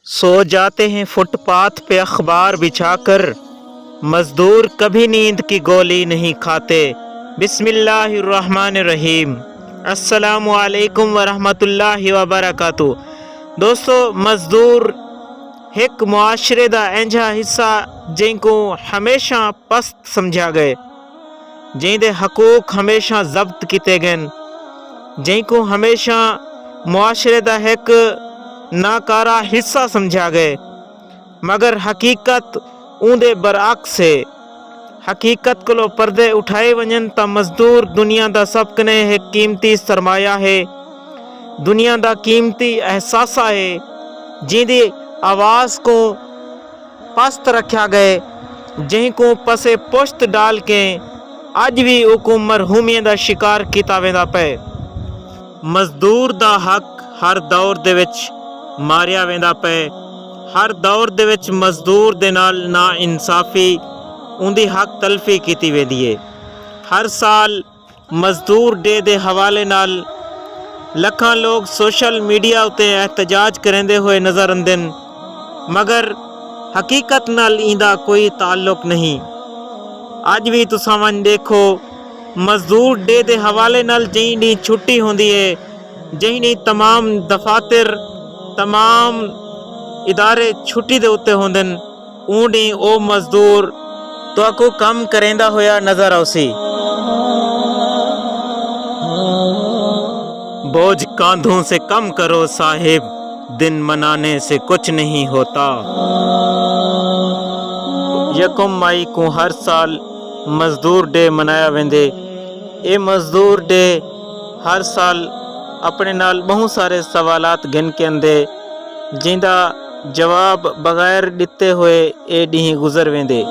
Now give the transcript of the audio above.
सो जाते हैं फुटपाथ पे अखबार बिछाकर, मजदूर कभी नींद की गोली नहीं खाते। बिस्मिल्लाहिर्रहमानिर्रहीम। अस्सलामु अलैकुम वरहमतुल्लाहि वबरकातुहू। दोस्तों, मजदूर एक मुआशरे दा इंजा हिस्सा जिनको हमेशा पस्त समझा गए, जिंदे हकूक हमेशा जब्त किते गए, जिनको हमेशा मुआशरे दा एक नाकारा हिस्सा समझा गए। मगर हकीकत ऊंदे बरअक्स है। हकीकत को पर्दे उठाए वजन त मजदूर दुनिया दा सब कने एक कीमती सरमाया है, दुनिया दा कीमती एहसासा है, जिंदी आवाज़ को पस्त रखा गए, जिनको पसे पुश्त डाल के अज भी हुकुम मरहूमियत दा शिकार किया वेंदा पे। मजदूर दा हक हर दौर दे विच मारिया वेंदा पे। हर दौर दे विच मजदूर दे नाल ना इंसाफी उंदी हक तलफी की वेंदी है। हर साल मजदूर डे दे हवाले नाल लखां लोग सोशल मीडिया उत्ते एहतजाज करेंदे हुए नजर आंदे, मगर हकीकत नाल इंदा कोई ताल्लुक नहीं। अज भी तुसां वन देखो, मजदूर डे दे हवाले नाल जहीं दी छुट्टी होंदी है, जहीं दी तमाम दफातर तमाम इदारे छुट्टी दे उत्ते होंदे, ऊंडी ओ मजदूर तो को कम करेंदा होया नजर आउसी। बोझ कांधों से कम करो साहिब, दिन मनाने से कुछ नहीं होता। यकम मई को हर साल मजदूर डे मनाया वेंदे। ये मजदूर डे हर साल अपने नाल बहुत सारे सवालात गिन के आंदे, जिंदा जवाब बगैर दिते हुए ए डी गुजर वेंदे।